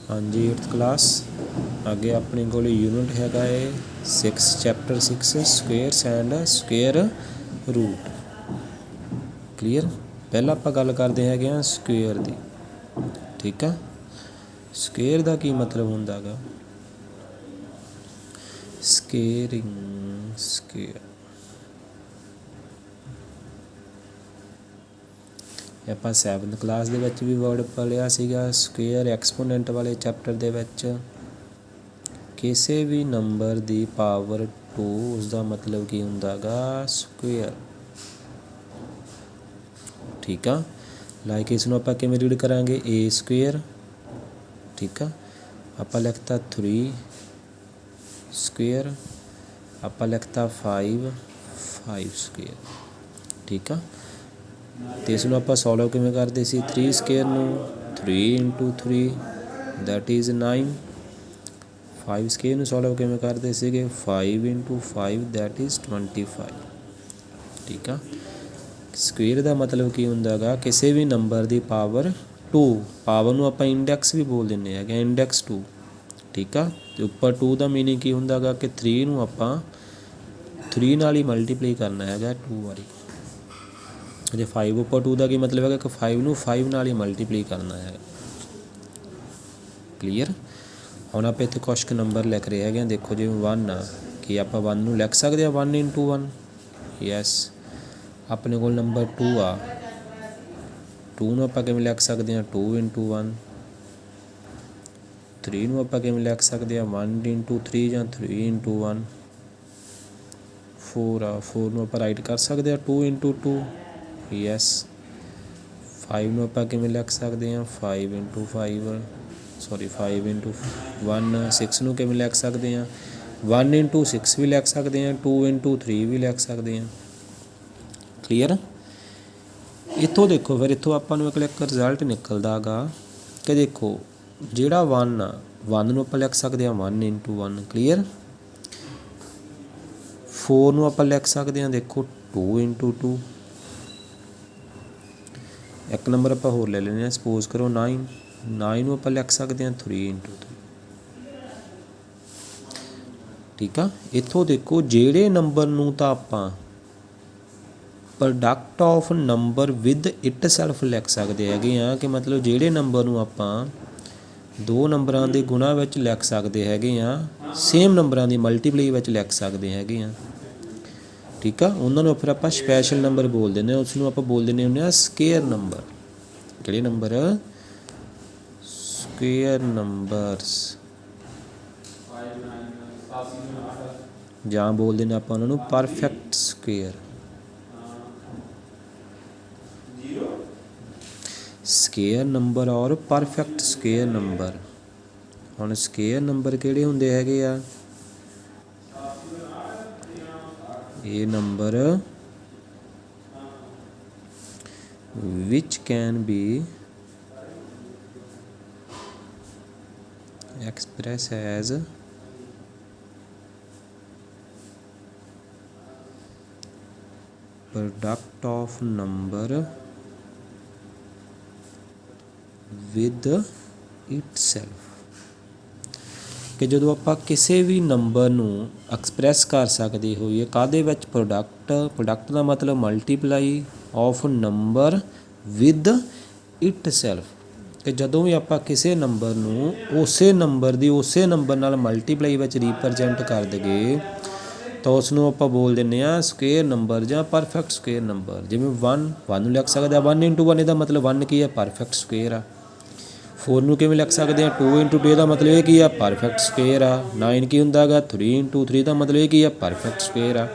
हाँ जी 8th class अगे अपने को यूनिट हैगा है 6 chapter 6 squares and square root. Clear. पहला आप गल करते हैं स्क्वेयर की। ठीक है, स्क्वेयर का की मतलब होंदा गा स्केयरिंग स्केयर। ਆਪਾਂ 7th क्लास ਦੇ ਵਿੱਚ ਵੀ वर्ड पढ़िया ਸੀਗਾ स्क्वेयर एक्सपोनेंट वाले चैप्टर ਦੇ ਵਿੱਚ। ਕਿਸੇ ਵੀ ਨੰਬਰ ਦੀ ਪਾਵਰ 2 ਉਸਦਾ ਮਤਲਬ ਕੀ ਹੁੰਦਾ ਗਾ ਸਕੁਏਅਰ। ਠੀਕ ਆ, ਲਾਈਕ ਇਸ ਨੂੰ ਆਪਾਂ ਕਿਵੇਂ ਰੀਡ ਕਰਾਂਗੇ a ਸਕੁਏਅਰ। ਠੀਕ ਆ, ਆਪਾਂ ਲਿਖਤਾ 3 ਸਕੁਏਅਰ, ਆਪਾਂ ਲਿਖਤਾ 5 ਸਕੁਏਅਰ। ਠੀਕ ਆ, ਤੇ ਇਸ ਨੂੰ ਆਪਾਂ ਸੋਲਵ ਕਿਵੇਂ ਕਰਦੇ ਸੀ 3 ਸਕੁਏਅਰ ਨੂੰ 3 × 3 ਦੈਟ ਇਜ਼ 9। 5 ਸਕੁਏਅਰ ਨੂੰ ਸੋਲਵ ਕਿਵੇਂ ਕਰਦੇ ਸੀਗੇ 5 × 5 ਦੈਟ ਇਜ਼ 25। ਠੀਕ ਆ, ਸਕੁਏਅਰ ਦਾ ਮਤਲਬ ਕੀ ਹੁੰਦਾ ਗਾ ਕਿਸੇ ਵੀ ਨੰਬਰ ਦੀ ਪਾਵਰ 2। ਪਾਵਰ ਨੂੰ ਆਪਾਂ ਇੰਡੈਕਸ ਵੀ ਬੋਲ ਦਿੰਦੇ ਹੈਗੇ ਇੰਡੈਕਸ 2। ਠੀਕ ਆ, ਤੇ ਉੱਪਰ 2 ਦਾ ਮੀਨਿੰਗ ਕੀ ਹੁੰਦਾ ਗਾ ਕਿ 3 ਨੂੰ ਆਪਾਂ 3 ਨਾਲ ਹੀ ਮਲਟੀਪਲਾਈ ਕਰਨਾ ਹੈਗਾ 2 ਵਾਰੀ। ਜੇ 5 ਉੱਪਰ 2 ਦਾ ਕੀ ਮਤਲਬ ਹੈਗਾ ਕਿ 5 ਨੂੰ 5 ਨਾਲ ਹੀ ਮਲਟੀਪਲਾਈ ਕਰਨਾ ਹੈ। ਕਲੀਅਰ। ਹੁਣ ਆਪਾਂ ਇੱਥੇ ਕੁਛ ਕੁ ਨੰਬਰ ਲਿਖ ਰਹੇ ਹੈਗੇ ਦੇਖੋ ਜਿਵੇਂ 1 ਆ ਕਿ ਆਪਾਂ 1 ਨੂੰ ਲਿਖ ਸਕਦੇ ਹਾਂ 1 × 1। ਯੈਸ। ਆਪਣੇ ਕੋਲ ਨੰਬਰ 2 ਆ 2 ਨੂੰ ਆਪਾਂ ਕਿਵੇਂ ਲਿਖ ਸਕਦੇ ਹਾਂ 2 × 1। 3 ਨੂੰ ਆਪਾਂ ਕਿਵੇਂ ਲਿਖ ਸਕਦੇ ਹਾਂ 1 × 3 ਜਾਂ 3 × 1। 4 ਆ 4 ਨੂੰ ਆਪਾਂ ਰਾਈਟ ਕਰ ਸਕਦੇ ਹਾਂ 2 × 2। ਯੈਸ। 5 ਨੂੰ ਆਪਾਂ ਕਿਵੇਂ ਲਿਖ ਸਕਦੇ ਹਾਂ 5 × 5 ਸੌਰੀ 5 × 1। 6 ਨੂੰ ਕਿਵੇਂ ਲਿਖ ਸਕਦੇ ਹਾਂ 1 × 6 ਵੀ ਲਿਖ ਸਕਦੇ ਹਾਂ 2 × 3 ਵੀ ਲਿਖ ਸਕਦੇ ਹਾਂ। ਕਲੀਅਰ। ਇੱਥੋਂ ਦੇਖੋ ਫਿਰ ਇੱਥੋਂ ਆਪਾਂ ਨੂੰ ਇੱਕ ਰਿਜ਼ਲਟ ਨਿਕਲਦਾ ਗਾ ਕਿ ਦੇਖੋ ਜਿਹੜਾ 1 ਆ 1 ਨੂੰ ਆਪਾਂ ਲਿਖ ਸਕਦੇ ਹਾਂ 1 × 1। ਕਲੀਅਰ। 4 ਨੂੰ ਆਪਾਂ ਲਿਖ ਸਕਦੇ ਹਾਂ ਦੇਖੋ 2 × 2। ਇੱਕ ਨੰਬਰ ਆਪਾਂ ਹੋਰ ਲੈ ਲੈਂਦੇ ਹਾਂ ਸਪੋਜ਼ ਕਰੋ 9 ਨੂੰ ਆਪਾਂ ਲਿਖ ਸਕਦੇ ਹਾਂ 3 × 3। ਠੀਕ ਆ, ਇੱਥੋਂ ਦੇਖੋ ਜਿਹੜੇ ਨੰਬਰ ਨੂੰ ਤਾਂ ਆਪਾਂ product of number with it self ਲਿਖ ਸਕਦੇ ਹੈਗੇ ਆ ਕਿ ਮਤਲਬ ਜਿਹੜੇ ਨੰਬਰ ਨੂੰ ਆਪਾਂ ਦੋ ਨੰਬਰਾਂ ਦੇ ਗੁਣਾ ਵਿੱਚ ਲਿਖ ਸਕਦੇ ਹੈਗੇ ਆ ਸੇਮ ਨੰਬਰਾਂ ਦੀ ਮਲਟੀਪਲਾਈ ਵਿੱਚ ਲਿਖ ਸਕਦੇ ਹੈਗੇ ਆ। ਠੀਕ ਆ, ਉਹਨਾਂ ਨੂੰ ਫਿਰ ਆਪਾਂ ਸਪੈਸ਼ਲ ਨੰਬਰ ਬੋਲ ਦਿੰਦੇ ਹਾਂ, ਉਸ ਨੂੰ ਆਪਾਂ ਬੋਲ ਦਿੰਦੇ ਹੁੰਦੇ ਹਾਂ ਸਕੇਅਰ ਨੰਬਰ। ਕਿਹੜੇ ਨੰਬਰ ਸਕੇਅਰ ਨੰਬਰਸ ਜਾਂ ਬੋਲ ਦਿੰਦੇ ਆਪਾਂ ਉਹਨਾਂ ਨੂੰ ਪਰਫੈਕਟ ਸਕੁਏਅਰ। ਸਕੇਅਰ ਨੰਬਰ ਔਰ ਪਰਫੈਕਟ ਸਕੇਅਰ ਨੰਬਰ। ਹੁਣ ਸਕੇਅਰ ਨੰਬਰ ਕਿਹੜੇ ਹੁੰਦੇ ਹੈਗੇ ਆ ਇਹ number which can be expressed as product of number with itself। ਕਿ ਜਦੋਂ ਆਪਾਂ ਕਿਸੇ ਵੀ ਨੰਬਰ ਨੂੰ ਐਕਸਪ੍ਰੈਸ ਕਰ ਸਕਦੇ ਹੋਈਏ ਕਾਹਦੇ ਵਿੱਚ ਪ੍ਰੋਡਕਟ ਦਾ ਮਤਲਬ multiply of number with it self. ਕਿ ਜਦੋਂ ਵੀ ਆਪਾਂ ਕਿਸੇ ਨੰਬਰ ਨੂੰ ਉਸੇ ਨੰਬਰ ਨਾਲ ਮਲਟੀਪਲਾਈ ਵਿੱਚ ਰੀਪ੍ਰਜੈਂਟ ਕਰ ਦਈਏ ਤਾਂ ਉਸ ਨੂੰ ਆਪਾਂ ਬੋਲ ਦਿੰਦੇ ਹਾਂ ਸਕੁਏਅਰ ਨੰਬਰ ਜਾਂ ਪਰਫੈਕਟ ਸਕੁਏਅਰ ਨੰਬਰ। ਜਿਵੇਂ 1 ਨੂੰ ਲਿਖ ਸਕਦੇ ਹਾਂ 1 × 1 ਇਹਦਾ ਮਤਲਬ 1 ਕੀ ਹੈ ਪਰਫੈਕਟ ਸਕੁਏਅਰ ਆ। 4 ਨੂੰ ਕਿਵੇਂ ਲਿਖ ਸਕਦੇ ਹਾਂ 2 × 2 ਇਹਦਾ ਮਤਲਬ ਇਹ ਕੀ ਆ ਪਰਫੈਕਟ ਸਕੁਏਅਰ ਆ। 9 ਕੀ ਹੁੰਦਾ ਗਾ 3 × 3 ਦਾ ਮਤਲਬ ਇਹ ਕੀ ਆ ਪਰਫੈਕਟ ਸਕੁਏਅਰ ਆ।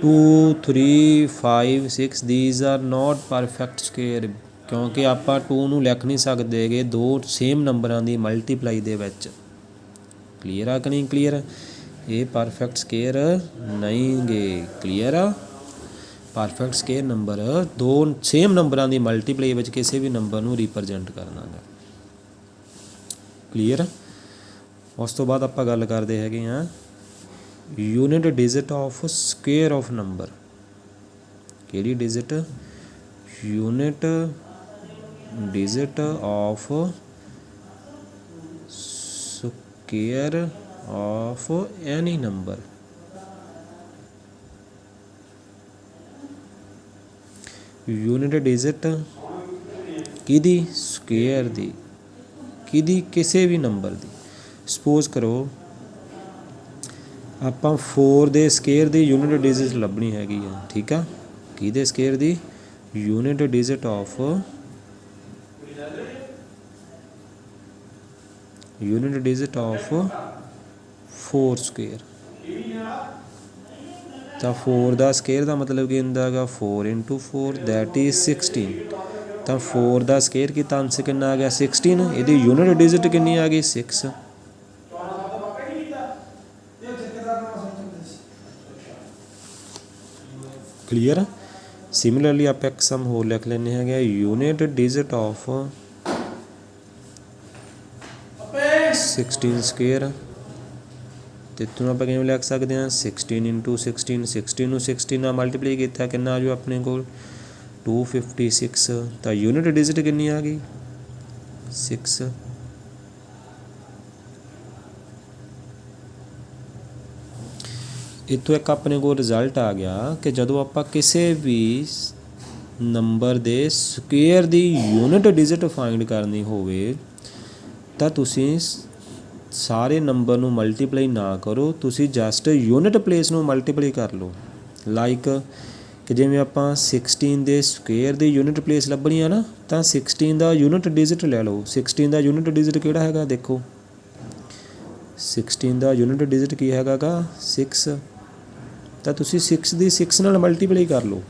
2 3 5 6 these R note perfect square ਕਿਉਂਕਿ ਆਪਾਂ 2 ਨੂੰ ਲਿਖ ਨਹੀਂ ਸਕਦੇ ਹੈਗੇ ਦੋ ਸੇਮ ਨੰਬਰਾਂ ਦੀ ਮਲਟੀਪਲਾਈ ਦੇ ਵਿੱਚ। ਕਲੀਅਰ ਆ ਕਿ ਨਹੀਂ ਕਲੀਅਰ। ਇਹ ਪਰਫੈਕਟ ਸਕੁਏਅਰ ਨਹੀਂ ਗੇ। ਕਲੀਅਰ ਆ। ਪਰਫੈਕਟ ਸਕੁਏਅਰ ਨੰਬਰ ਦੋ ਸੇਮ ਨੰਬਰਾਂ ਦੀ ਮਲਟੀਪਲਾਈ ਵਿੱਚ ਕਿਸੇ ਵੀ ਨੰਬਰ ਨੂੰ ਰੀਪ੍ਰਜੈਂਟ ਕਰਨਾ ਗਾ। ਕਲੀਅਰ। ਉਸ ਤੋਂ ਬਾਅਦ ਆਪਾਂ ਗੱਲ ਕਰਦੇ ਹੈਗੇ ਹਾਂ unit digit of square of number. ਕਿਹੜੀ digit unit digit of square of any number. Unit digit किहदी स्केयर दी, किहदी किसी भी नंबर दी। सपोज करो आपां 4 दे स्केयर दी यूनिट डिजिट लभनी हैगी है, ठीक है। किहदे स्केयर दी unit digit of unit digit of 4 square. तो 4 का स्केयर का मतलब की होंदा है 4 × 4 दैट इज 16। तो 4 का स्केयर किया आंसर कितना आ गया 16। ये यूनिट डिजिट कितनी आ गई 6। क्लीयर। सिमिलरली आप एक सम होर लिख लेने हैं यूनिट डिजिट ऑफ 16 स्केयर। तो इतों आप किमें लिख सकते हैं 16 × 16, 16 ਨੂੰ 16 ਨਾਲ मल्टीप्लाई किया कितना आ जाओ अपने को 256। तो यूनिट डिजिट कितनी आ गई 6। इतों एक अपने को रिजल्ट आ गया कि जदों आप किसी भी नंबर के स्केयर की यूनिट डिजिट फाइंड करनी होवे तो तुसीं सारे नंबर नू मल्टीप्लाई ना करो, तुसी जस्ट यूनिट प्लेस नू मल्टीप्लाई कर लो। लाइक कि जिवें आपां 16 दे स्केयर दी यूनिट प्लेस लभनी है ना, तो 16 का यूनिट डिजिट ले लो। 16 का यूनिट डिजिट किहड़ा हैगा देखो 16 का यूनिट डिजिट की हैगा 6। तो तुसी 6 दी 6 नाल मल्टीप्लाई कर लो।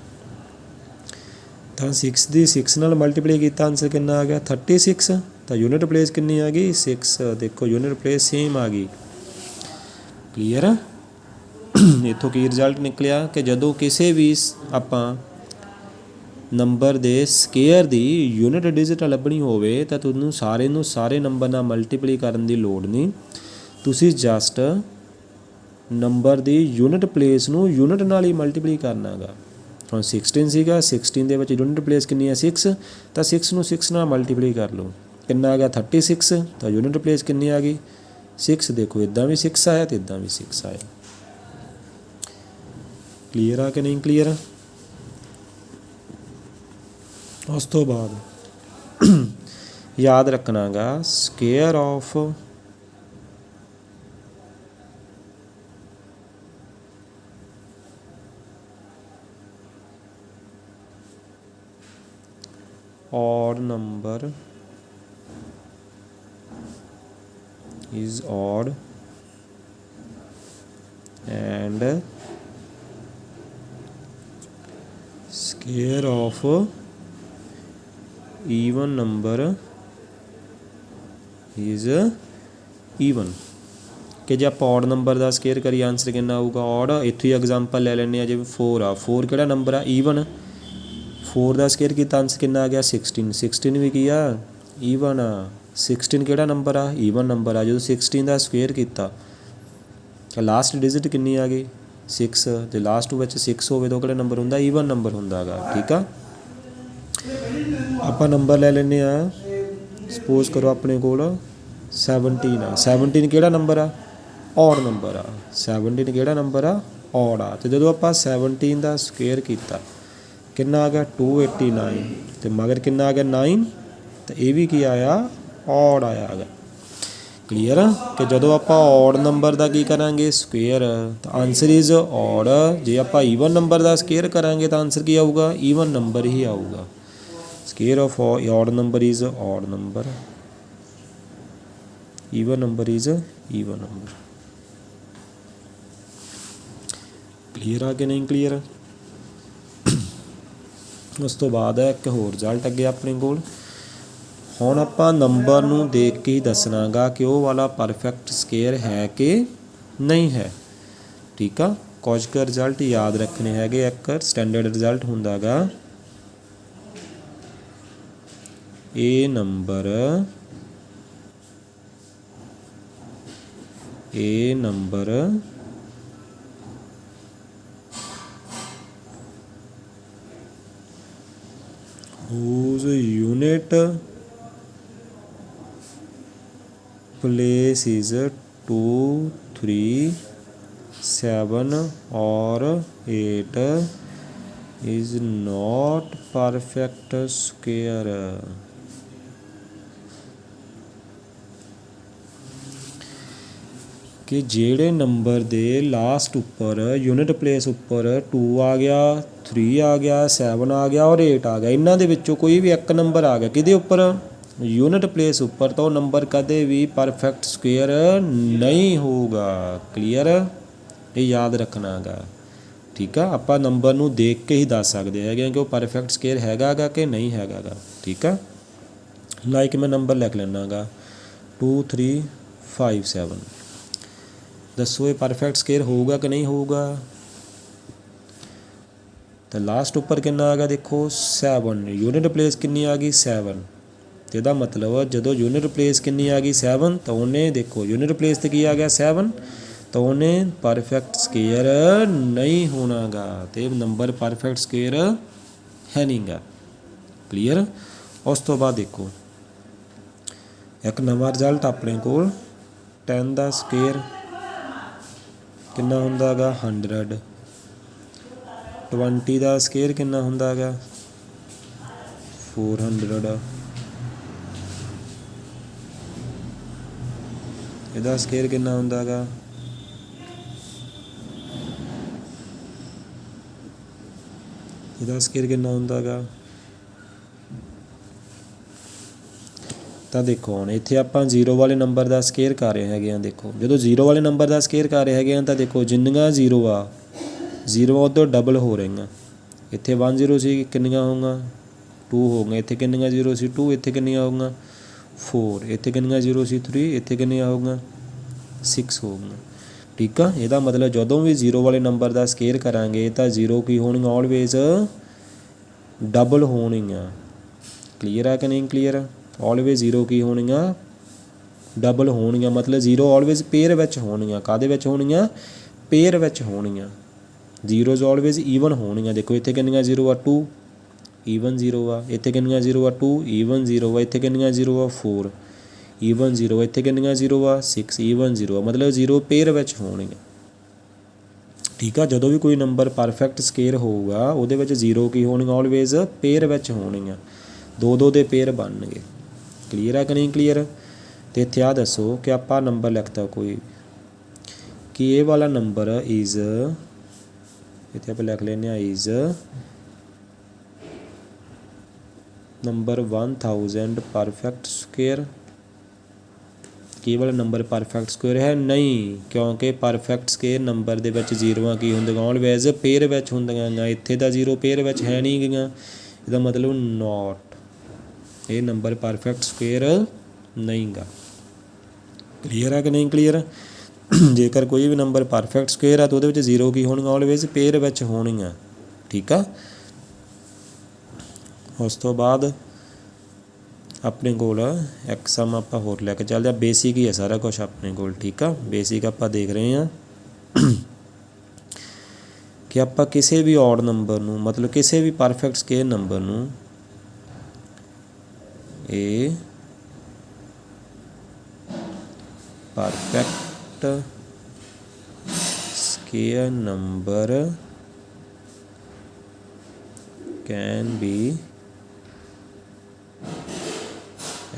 तो 6 दी 6 नाल मल्टीप्लाई किया आंसर कितना आ गया 36। तो यूनिट प्लेस कितनी आ गई 6। देखो यूनिट प्लेस सेम आ गई। क्लीयर है। इतों की रिजल्ट निकलिया कि जदों किसी भी आपां नंबर दे स्केयर दी यूनिट डिजिट लभनी होवे तो तुहानूं सारे नंबर नाल मल्टीप्लाई करन दी लोड़ नहीं, तुसी जस्ट नंबर दी यूनिट प्लेस नूं यूनिट नाल ही मल्टीप्लाई करना गा। हुण 16 सीगा 16 दे विच यूनिट प्लेस कितनी है 6। तो 6 नूं 6 नाल मल्टीप्लाई कर लो कितना आ गया 36। तो यूनिट प्लेस कितनी आ गई 6। देखो इदां भी 6 आया तो इदां भी 6 आया। क्लीयर आ कि नहीं क्लीयर। उस तो बाद याद रखना गा square of odd number is odd and square of even number is even। कि जे आप ऑड नंबर का स्केयर करिए आंसर कितना आऊगा ऑड। इत्थों ही एग्जाम्पल ले लें जिवें 4 आ 4 किहड़ा नंबर आ ईवन। 4 का स्केयर किया आंसर कितना आ गया 16। 16 भी किया ईवन आ। 16 किहड़ा नंबर आ ईवन नंबर आ। जो 16 का स्केयर किया लास्ट डिजिट कितनी आ गई 6। जो लास्ट विच 6 होवे तो किहड़ा नंबर हुंदा ईवन नंबर हुंदा गा। ठीक आ। आपां नंबर ले लैने आ सपोज करो अपने कोल 17 आ। 17 किहड़ा नंबर आ ऑड नंबर आ। 17 किहड़ा नंबर आ ऑड आ। तो जदों आपां 17 का स्केयर किया कितना आ गया 289 तो मगर कितना आ गया 9। तो यह भी की आया ऑड आया गा। क्लीयर है कि जदों आप ऑड नंबर का की करांगे स्केयर तो आंसर इज ऑड। जे आप ईवन नंबर का स्केयर करांगे तो आंसर की आऊगा ईवन नंबर ही आऊगा। Square of odd number is odd number, even number is even number. Clear आ कि नहीं क्लीयर। उस तो बाद है एक होर रिजल्ट अगे अपने कोल। हुण आपां नंबर नूं देख के ही दसना गा कि वो वाला परफेक्ट स्केयर है कि नहीं है। ठीक आ। कुछ क रिजल्ट याद रखने हैगे। एक स्टैंडर्ड रिजल्ट हुंदा गा ए number whose unit place is 2 3 7 or 8 is not perfect square। कि ਜਿਹੜੇ ਨੰਬਰ ਦੇ ਲਾਸਟ ਉੱਪਰ ਯੂਨਿਟ ਪਲੇਸ ਉੱਪਰ 2 ਆ ਗਿਆ 3 ਆ ਗਿਆ 7 ਆ ਗਿਆ ਔਰ 8 ਆ ਗਿਆ, ਇਹਨਾਂ ਦੇ ਵਿੱਚੋਂ ਕੋਈ ਵੀ ਇੱਕ ਨੰਬਰ ਆ ਗਿਆ ਕਿਹਦੇ ਉੱਪਰ, ਯੂਨਿਟ ਪਲੇਸ ਉੱਪਰ, ਤਾਂ ਉਹ ਨੰਬਰ ਕਦੇ ਵੀ ਪਰਫੈਕਟ ਸਕੁਏਅਰ ਨਹੀਂ ਹੋਊਗਾ। ਕਲੀਅਰ, ਇਹ ਯਾਦ ਰੱਖਣਾ ਗਾ। ਠੀਕ ਆ, ਆਪਾਂ ਨੰਬਰ ਨੂੰ ਦੇਖ ਕੇ ਹੀ ਦੱਸ ਸਕਦੇ ਹੈਗੇ ਕਿ ਉਹ ਪਰਫੈਕਟ ਸਕੁਏਅਰ ਹੈਗਾ ਗਾ ਕਿ ਨਹੀਂ ਹੈਗਾ ਗਾ। ਠੀਕ ਆ, ਲਾਈਕ ਮੈਂ ਨੰਬਰ ਲਿਖ ਲੈਣਾ ਗਾ 2 3 5 7। ਦੱਸੋ ਇਹ ਪਰਫੈਕਟ ਸਕੁਏਅਰ ਹੋਊਗਾ ਕਿ ਨਹੀਂ ਹੋਊਗਾ। ਤਾਂ ਲਾਸਟ ਉੱਪਰ ਕਿੰਨਾ ਆ ਗਿਆ ਦੇਖੋ 7, ਯੂਨਿਟ ਪਲੇਸ ਕਿੰਨੀ ਆ ਗਈ 7। ਤੇ ਇਹਦਾ ਮਤਲਬ ਜਦੋਂ ਯੂਨਿਟ ਪਲੇਸ ਕਿੰਨੀ ਆ ਗਈ 7, ਤਾਂ ਉਹਨੇ ਦੇਖੋ ਯੂਨਿਟ ਪਲੇਸ 'ਤੇ ਕੀ ਆ ਗਿਆ 7, ਤਾਂ ਉਹਨੇ ਪਰਫੈਕਟ ਸਕੁਏਅਰ ਨਹੀਂ ਹੋਣਾ ਗਾ, ਤੇ ਨੰਬਰ ਪਰਫੈਕਟ ਸਕੁਏਅਰ ਹੈ ਨਹੀਂ ਗਾ। ਕਲੀਅਰ। ਉਸ ਤੋਂ ਬਾਅਦ ਦੇਖੋ ਇੱਕ ਨਵਾਂ ਰਿਜ਼ਲਟ ਆਪਣੇ ਕੋਲ 10 ਦਾ ਸਕੁਏਅਰ ਕਿੰਨਾ ਹੁੰਦਾ ਗਾ 100, 20 ਦਾ ਸਕੁਏਅਰ ਕਿੰਨਾ ਹੁੰਦਾ ਗਾ 400, ਇਹਦਾ ਸਕੁਏਅਰ ਕਿੰਨਾ ਹੁੰਦਾ ਗਾ ਤਾਂ ਦੇਖੋ ਹੁਣ ਇੱਥੇ ਆਪਾਂ 0 ਵਾਲੇ ਨੰਬਰ ਦਾ ਸਕੁਏਅਰ ਕਰ ਰਹੇ ਹੈਗੇ ਆ। ਦੇਖੋ ਜਦੋਂ 0 ਵਾਲੇ ਨੰਬਰ ਦਾ ਸਕੁਏਅਰ ਕਰ ਰਹੇ ਹੈਗੇ ਆ ਤਾਂ ਦੇਖੋ ਜਿੰਨੀਆਂ 0 ਆ 0 ਉਦੋਂ ਡਬਲ ਹੋ ਰਹੀਆਂ। ਇੱਥੇ 1 0 ਸੀ, ਕਿੰਨੀਆਂ ਹੋਊਗਾ 2 ਹੋ ਗਈਆਂ। ਇੱਥੇ ਕਿੰਨੀਆਂ 0 ਸੀ 2, ਇੱਥੇ ਕਿੰਨੀਆਂ ਹੋਊਗੀਆਂ 4, ਇੱਥੇ ਕਿੰਨੀਆਂ 0 ਸੀ 3, ਇੱਥੇ ਕਿੰਨੀਆਂ ਹੋਊਗੀਆਂ 6 ਹੋਊਗੀਆਂ। ਠੀਕ ਆ, ਇਹਦਾ ਮਤਲਬ ਜਦੋਂ ਵੀ 0 ਵਾਲੇ ਨੰਬਰ ਦਾ ਸਕੁਏਅਰ ਕਰਾਂਗੇ ਤਾਂ 0 ਕੀ ਹੋਣਗੀਆਂ ਆਲਵੇਜ਼ ਡਬਲ ਹੋਣਗੀਆਂ। ਕਲੀਅਰ ਆ ਕਿ ਨਹੀਂ ਕਲੀਅਰ। ਆਲਵੇਜ਼ 0 ਕੀ ਹੋਣਗੀਆਂ ਡਬਲ ਹੋਣਗੀਆਂ, ਮਤਲਬ 0 ਆਲਵੇਜ਼ ਪੇਅਰ ਵਿੱਚ ਹੋਣਗੀਆਂ। ਕਾਹਦੇ ਵਿੱਚ ਹੋਣਗੀਆਂ ਪੇਅਰ ਵਿੱਚ ਹੋਣਗੀਆਂ। 0 ਆਲਵੇਜ਼ ਈਵਨ ਹੋਣਗੀਆਂ। ਦੇਖੋ ਇੱਥੇ ਕਿੰਨੀਆਂ 0 ਆ 2 ਈਵਨ 0 ਆ, ਇੱਥੇ ਕਿੰਨੀਆਂ 0 ਆ 2 ਈਵਨ 0 ਆ, ਇੱਥੇ ਕਿੰਨੀਆਂ 0 ਆ 4 ਈਵਨ 0, ਇੱਥੇ ਕਿੰਨੀਆਂ 0 ਆ 6 ਈਵਨ 0 ਆ, ਮਤਲਬ 0 ਪੇਅਰ ਵਿੱਚ ਹੋਣਗੀਆਂ। ਠੀਕ ਆ, ਜਦੋਂ ਵੀ ਕੋਈ ਨੰਬਰ ਪਰਫੈਕਟ ਸਕੁਏਅਰ ਹੋਊਗਾ ਉਹਦੇ ਵਿੱਚ 0 ਕੀ ਹੋਣਗੀਆਂ ਆਲਵੇਜ਼ ਪੇਅਰ ਵਿੱਚ ਹੋਣਗੀਆਂ, 2 ਦੇ ਪੇਅਰ ਬਣਨਗੇ। ਕਲੀਅਰ ਆ ਕਿ ਨਹੀਂ ਕਲੀਅਰ। ਅਤੇ ਇੱਥੇ ਆ ਦੱਸੋ ਕਿ ਆਪਾਂ ਨੰਬਰ ਲਿਖਤਾ ਕੋਈ ਕਿ ਇਹ ਵਾਲਾ ਨੰਬਰ ਇਜ਼, ਇੱਥੇ ਆਪਾਂ ਲਿਖ ਲੈਂਦੇ ਹਾਂ ਇਜ਼ ਨੰਬਰ 1000 ਪਰਫੈਕਟ ਸਕੁਏਅਰ। ਕੀ ਵਾਲਾ ਨੰਬਰ ਪਰਫੈਕਟ ਸਕੁਏਅਰ ਹੈ ਨਹੀਂ, ਕਿਉਂਕਿ ਪਰਫੈਕਟ ਸਕੁਏਅਰ ਨੰਬਰ ਦੇ ਵਿੱਚ 0 ਕੀ ਹੁੰਦੀਆਂ ਆਲਵੇਜ਼ ਪੇਅਰ ਵਿੱਚ ਹੁੰਦੀਆਂ ਗਾ। ਇੱਥੇ ਤਾਂ 0 ਪੇਅਰ ਵਿੱਚ ਹੈ ਨਹੀਂ ਗੀਆਂ, ਇਹਦਾ ਮਤਲਬ ਨੋਟ, ਇਹ ਨੰਬਰ ਪਰਫੈਕਟ ਸਕੁਏਅਰ ਨਹੀਂ ਗਾ। ਕਲੀਅਰ ਆ ਕਿ ਨਹੀਂ ਕਲੀਅਰ। ਜੇਕਰ ਕੋਈ ਵੀ ਨੰਬਰ ਪਰਫੈਕਟ ਸਕੁਏਅਰ ਆ ਤਾਂ ਉਹਦੇ ਵਿੱਚ 0 ਕੀ ਹੋਣਗੀਆਂ ਆਲਵੇਜ਼ ਪੇਅਰ ਵਿੱਚ ਹੋਣਗੀਆਂ। ਠੀਕ ਆ, ਉਸ ਤੋਂ ਬਾਅਦ ਆਪਣੇ ਕੋਲ ਇੱਕ ਸਮ ਆਪਾਂ ਹੋਰ ਲੈ ਕੇ ਚੱਲਦੇ ਹਾਂ। ਬੇਸਿਕ ਹੀ ਹੈ ਸਾਰਾ ਕੁਛ ਆਪਣੇ ਕੋਲ। ਠੀਕ ਆ, ਬੇਸਿਕ ਆਪਾਂ ਦੇਖ ਰਹੇ ਹਾਂ ਕਿ ਆਪਾਂ ਕਿਸੇ ਵੀ ਔਡ ਨੰਬਰ ਨੂੰ, ਮਤਲਬ ਕਿਸੇ ਵੀ ਪਰਫੈਕਟ ਸਕੁਏਅਰ ਨੰਬਰ ਨੂੰ ਇਹ perfect square number can be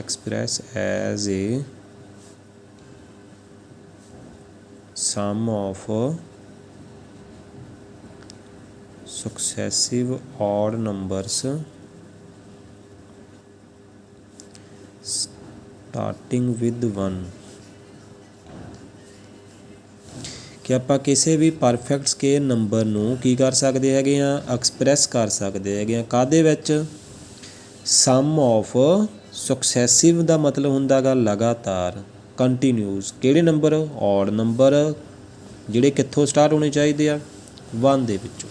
expressed as a sum of successive odd numbers starting with 1। ਕਿ ਆਪਾਂ ਕਿਸੇ ਵੀ ਪਰਫੈਕਟ ਸਕੁਏਅਰ ਨੰਬਰ ਨੂੰ ਕੀ ਕਰ ਸਕਦੇ ਹੈਗੇ ਆ ਐਕਸਪ੍ਰੈਸ ਕਰ ਸਕਦੇ ਹੈਗੇ ਆ ਕਾਹਦੇ ਵਿੱਚ, ਸਮ ਆਫ ਸੁਕਸੈਸਿਵ ਦਾ ਮਤਲਬ ਹੁੰਦਾ ਗਾ ਲਗਾਤਾਰ, ਕੰਟੀਨਿਊਸ। ਕਿਹੜੇ ਨੰਬਰ ਔਡ ਨੰਬਰ ਜਿਹੜੇ ਕਿੱਥੋਂ ਸਟਾਰਟ ਹੋਣੇ ਚਾਹੀਦੇ ਆ 1 ਦੇ ਵਿੱਚੋਂ,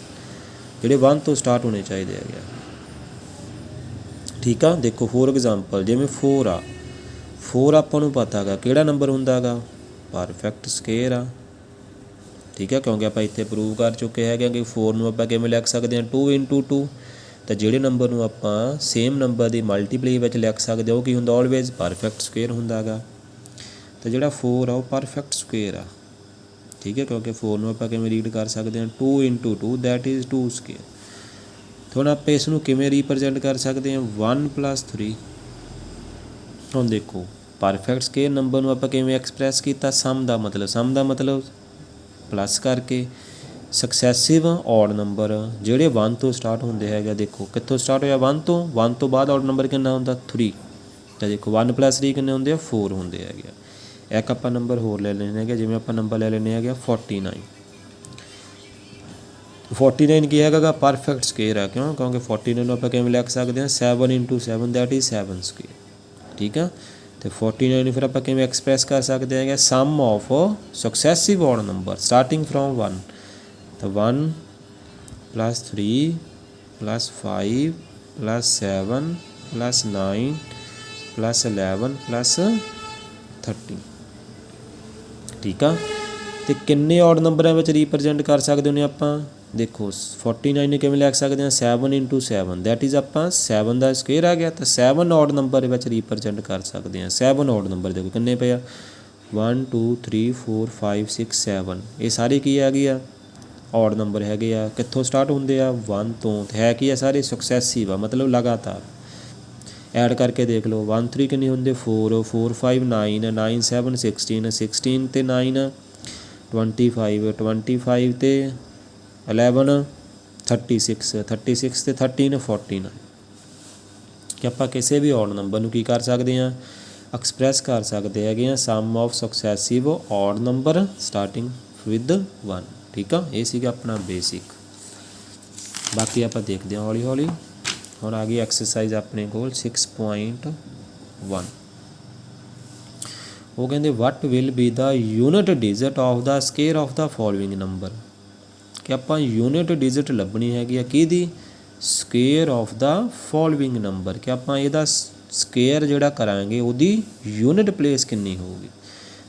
ਜਿਹੜੇ 1 ਤੋਂ ਸਟਾਰਟ ਹੋਣੇ ਚਾਹੀਦੇ ਹੈਗੇ ਆ। ਠੀਕ ਆ, ਦੇਖੋ ਫੋਰ ਐਗਜ਼ਾਮਪਲ ਜਿਵੇਂ 4 ਆ, 4 ਆਪਾਂ ਨੂੰ ਪਤਾ ਗਾ ਕਿਹੜਾ ਨੰਬਰ ਹੁੰਦਾ ਗਾ ਪਰਫੈਕਟ ਸਕੁਏਅਰ ਆ। ਠੀਕ ਹੈ, ਕਿਉਂਕਿ ਆਪਾਂ ਇੱਥੇ ਪ੍ਰੂਵ ਕਰ ਚੁੱਕੇ ਹੈਗੇ ਕਿ 4 ਨੂੰ ਆਪਾਂ ਕਿਵੇਂ ਲਿਖ ਸਕਦੇ ਹਾਂ 2 × 2। ਤਾਂ ਜਿਹੜੇ ਨੰਬਰ ਨੂੰ ਆਪਾਂ ਸੇਮ ਨੰਬਰ ਦੀ ਮਲਟੀਪਲੀ ਵਿੱਚ ਲਿਖ ਸਕਦੇ ਉਹ ਕੀ ਹੁੰਦਾ ਆਲਵੇਜ਼ ਪਰਫੈਕਟ ਸਕੁਏਅਰ ਹੁੰਦਾ ਗਾ। तो जिहड़ा 4 आ वो परफेक्ट स्क्वेयर आ, ठीक है, क्योंकि 4 ਨੂੰ ਆਪਾਂ ਕਿਵੇਂ रीड कर सकते हैं 2 × 2 दैट इज़ 2 स्क्वेयर। तो ਹੁਣ ਆਪਾਂ ਇਸ ਨੂੰ ਕਿਵੇਂ ਰੀਪ੍ਰਜੈਂਟ ਕਰ ਸਕਦੇ ਹਾਂ 1 + 3। ਹੁਣ ਦੇਖੋ परफेक्ट स्क्वेयर नंबर ਨੂੰ ਆਪਾਂ ਕਿਵੇਂ ਐਕਸਪ੍ਰੈਸ ਕੀਤਾ, ਸਮ ਦਾ ਮਤਲਬ प्लस करके ਸਕਸੈਸਿਵ ਔਡ ਨੰਬਰ ਜਿਹੜੇ 1 ਤੋਂ ਸਟਾਰਟ ਹੁੰਦੇ ਹੈਗੇ, ਦੇਖੋ ਕਿੱਥੋਂ ਸਟਾਰਟ ਹੋਇਆ 1 ਤੋਂ ਬਾਅਦ ਔਡ ਨੰਬਰ ਕਿੰਨਾ ਹੁੰਦਾ 3, ਤਾਂ ਦੇਖੋ 1 + 3 ਕਿੰਨੇ ਹੁੰਦੇ ਆ 4 ਹੁੰਦੇ ਹੈਗੇ। ਇੱਕ ਆਪਾਂ ਨੰਬਰ ਹੋਰ ਲੈ ਲੈਣੇ ਹੈਗੇ, ਜਿਵੇਂ ਆਪਾਂ ਨੰਬਰ ਲੈ ਲੈਣੇ ਹੈਗੇ 49। 49 ਕੀ ਹੈਗਾ ਪਰਫੈਕਟ ਸਕੁਏਅਰ ਆ, ਕਿਉਂਕਿ 49 ਨੂੰ ਆਪਾਂ ਕਿਵੇਂ ਲਿਖ ਸਕਦੇ ਹਾਂ 7 × 7 दैट इज़ 7 ਸਕੁਏਅਰ, ਠੀਕ ਆ। तो 49 ਨੂੰ ਫਿਰ ਆਪਾਂ ਕਿਵੇਂ ਐਕਸਪ੍ਰੈਸ ਕਰ ਸਕਦੇ ਹੈਗੇ sum of successive odd number starting from 1, ਤਾਂ 1 + 3 + 5 + 7 + 9 + 11 + 13, ਠੀਕ ਆ। ਤੇ ਕਿੰਨੇ ਔਡ ਨੰਬਰਾਂ ਵਿੱਚ ਰੀਪ੍ਰਜੈਂਟ ਕਰ ਸਕਦੇ ਹੁੰਦੇ ਆਪਾਂ, ਦੇਖੋ 49 ਨੂੰ ਕਿਵੇਂ ਲਿਖ ਸਕਦੇ ਹਾਂ 7 × 7 दैट इज़ ਆਪਾਂ 7 ਦਾ ਸਕੁਏਅਰ ਆ ਗਿਆ, ਤਾਂ 7 ਔਡ ਨੰਬਰ ਵਿੱਚ ਰੀਪ੍ਰਜੈਂਟ ਕਰ ਸਕਦੇ ਹਾਂ। 7 ਔਡ ਨੰਬਰ ਦੇਖੋ ਕਿੰਨੇ ਪਏ ਆ 1 2 3 4 5 6 7, ਇਹ ਸਾਰੇ ਕੀ ਹੈਗੇ ਆ ਔਡ ਨੰਬਰ ਹੈਗੇ ਆ, ਕਿੱਥੋਂ ਸਟਾਰਟ ਹੁੰਦੇ ਆ 1 ਤੋਂ, ਤੇ ਹੈ ਕੀ ਆ ਸਾਰੇ ਸਕਸੈਸਿਵ ਆ, ਮਤਲਬ ਲਗਾਤਾਰ। ਐਡ ਕਰਕੇ ਦੇਖ ਲਓ 1 3 ਕਿੰਨੇ ਹੁੰਦੇ 4 4 5 9 9 7 16 16 ਤੇ 9 25 25 ਤੇ 11 36 36 ਤੇ 13 49, ਕਿ ਆਪਾਂ ਕਿਸੇ ਵੀ ਔਡ ਨੰਬਰ ਨੂੰ ਕੀ ਕਰ ਸਕਦੇ ਹਾਂ ਐਕਸਪ੍ਰੈਸ ਕਰ ਸਕਦੇ ਹੈਗੇ ਆ sum of successive odd number starting with 1, ਠੀਕ ਆ। ਇਹ ਸੀਗਾ ਆਪਣਾ ਬੇਸਿਕ, ਬਾਕੀ ਆਪਾਂ ਦੇਖਦੇ ਹਾਂ ਹੌਲੀ ਹੌਲੀ। ਹੁਣ ਆ ਗਈ ਐਕਸਰਸਾਈਜ਼ ਆਪਣੇ ਕੋਲ 6.1। ਉਹ ਕਹਿੰਦੇ what will be the unit digit of the square of the following number, ਕਿ ਆਪਾਂ ਯੂਨਿਟ ਡਿਜਿਟ ਲੱਭਣੀ ਹੈਗੀ ਆ ਕਿਹਦੀ square of the following number, ਕਿ ਆਪਾਂ ਇਹਦਾ ਸਕੁਏਅਰ ਜਿਹੜਾ ਕਰਾਂਗੇ ਉਹਦੀ ਯੂਨਿਟ ਪਲੇਸ ਕਿੰਨੀ ਹੋਊਗੀ।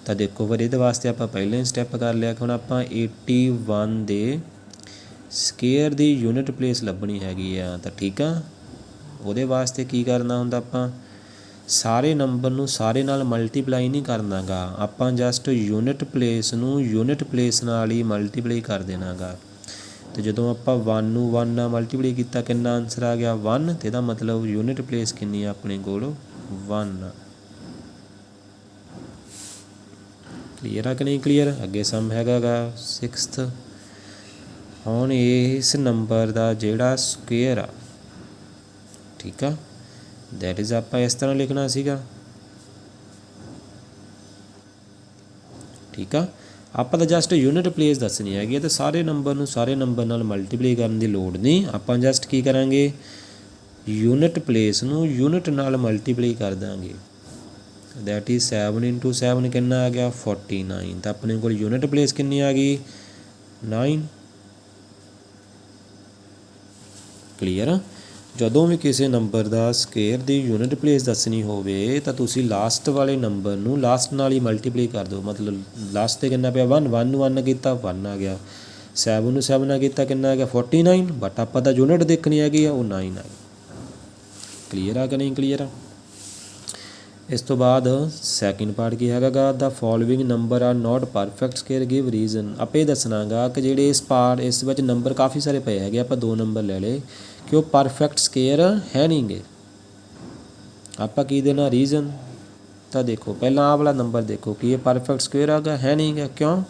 ਤਾਂ ਦੇਖੋ ਫਿਰ ਇਹਦੇ ਵਾਸਤੇ ਆਪਾਂ ਪਹਿਲਾਂ ਹੀ ਸਟੈਪ ਕਰ ਲਿਆ ਕਿ ਹੁਣ ਆਪਾਂ 81 ਦੇ ਸਕੁਏਅਰ ਦੀ ਯੂਨਿਟ ਪਲੇਸ ਲੱਭਣੀ ਹੈਗੀ ਆ, ਤਾਂ ਠੀਕ ਆ। ਉਹਦੇ ਵਾਸਤੇ ਕੀ ਕਰਨਾ ਹੁੰਦਾ ਆਪਾਂ ਸਾਰੇ ਨੰਬਰ ਨੂੰ ਸਾਰੇ ਨਾਲ ਮਲਟੀਪਲਾਈ ਨਹੀਂ ਕਰਨਾ ਗਾ, ਆਪਾਂ ਜਸਟ ਯੂਨਿਟ ਪਲੇਸ ਨੂੰ ਯੂਨਿਟ ਪਲੇਸ ਨਾਲ ਹੀ ਮਲਟੀਪਲਾਈ ਕਰ ਦੇਣਾ ਗਾ। ਤੇ ਜਦੋਂ ਆਪਾਂ 1 ਨੂੰ 1 ਨਾਲ ਮਲਟੀਪਲਾਈ ਕੀਤਾ ਕਿੰਨਾ ਆਨਸਰ ਆ ਗਿਆ 1, ਤੇ ਇਹਦਾ ਮਤਲਬ ਯੂਨਿਟ ਪਲੇਸ ਕਿੰਨੀ ਆ ਆਪਣੇ ਕੋਲ 1। ਕਲੀਅਰ ਆ ਕਿ ਨਹੀਂ ਕਲੀਅਰ। ਅੱਗੇ ਸਮ ਹੈਗਾ ਗਾ 6th। ਹੁਣ ਇਸ ਨੰਬਰ ਦਾ ਜਿਹੜਾ ਸਕੁਏਅਰ ਆ, ਠੀਕ ਆ, ਦੈਟ ਇਜ਼ ਆਪਾਂ ਇਸ ਤਰ੍ਹਾਂ ਲਿਖਣਾ ਸੀਗਾ, ਠੀਕ ਆ। ਆਪਾਂ ਤਾਂ ਜਸਟ ਯੂਨਿਟ ਪਲੇਸ ਦੱਸਣੀ ਹੈਗੀ ਹੈ, ਅਤੇ ਸਾਰੇ ਨੰਬਰ ਨੂੰ ਸਾਰੇ ਨੰਬਰ ਨਾਲ ਮਲਟੀਪਲਾਈ ਕਰਨ ਦੀ ਲੋੜ ਨਹੀਂ, ਆਪਾਂ ਜਸਟ ਕੀ ਕਰਾਂਗੇ ਯੂਨਿਟ ਪਲੇਸ ਨੂੰ ਯੂਨਿਟ ਨਾਲ ਮਲਟੀਪਲਾਈ ਕਰ ਦਾਂਗੇ। ਦੈਟ ਇਜ਼ 7 × 7 ਕਿੰਨਾ ਆ ਗਿਆ 49, ਤਾਂ ਆਪਣੇ ਕੋਲ ਯੂਨਿਟ ਪਲੇਸ ਕਿੰਨੀ ਆ ਗਈ 9। ਕਲੀਅਰ। ਜਦੋਂ ਵੀ ਕਿਸੇ ਨੰਬਰ ਦਾ ਸਕੁਏਅਰ ਦੀ ਯੂਨਿਟ ਪਲੇਸ ਦੱਸਣੀ ਹੋਵੇ ਤਾਂ ਤੁਸੀਂ ਲਾਸਟ ਵਾਲੇ ਨੰਬਰ ਨੂੰ ਲਾਸਟ ਨਾਲ ਹੀ ਮਲਟੀਪਲਾਈ ਕਰ ਦਿਓ, ਮਤਲਬ ਲਾਸਟ 'ਤੇ ਕਿੰਨਾ ਪਿਆ 1 1 ਨੂੰ 1 ਕੀਤਾ 1 ਆ ਗਿਆ, 7 ਨੂੰ 7 ਨਾਲ ਕੀਤਾ ਕਿੰਨਾ ਆ ਗਿਆ 49, ਬਟ ਆਪਾਂ ਤਾਂ ਯੂਨਿਟ ਦੇਖਣੀ ਹੈਗੀ ਆ ਉਹ 9 ਆ ਗਈ। ਕਲੀਅਰ ਆ ਕਿ ਨਹੀਂ ਕਲੀਅਰ ਆ। ਇਸ ਤੋਂ ਬਾਅਦ ਸੈਕਿੰਡ ਪਾਰਟ ਕੀ ਹੈਗਾ ਗਾ ਦਾ following number R note perfect square give reason. ਆਪਾਂ ਇਹ ਦੱਸਣਾ ਗਾ ਕਿ ਜਿਹੜੇ ਇਸ ਵਿੱਚ ਨੰਬਰ ਕਾਫੀ ਸਾਰੇ ਪਏ ਹੈਗੇ, ਆਪਾਂ 2 ਨੰਬਰ ਲੈ ਲਏ ਕਿ ਉਹ ਪਰਫੈਕਟ ਸਕੁਏਅਰ ਹੈ ਨਹੀਂ ਗੇ, ਆਪਾਂ ਕੀ ਦੇਣਾ ਰੀਜ਼ਨ। ਤਾਂ ਦੇਖੋ ਪਹਿਲਾਂ ਆਹ ਵਾਲਾ ਨੰਬਰ ਦੇਖੋ ਕਿ ਇਹ ਪਰਫੈਕਟ ਸਕੁਏਅਰ ਹੈਗਾ ਹੈ ਨਹੀਂ ਗਾ, ਕਿਉਂ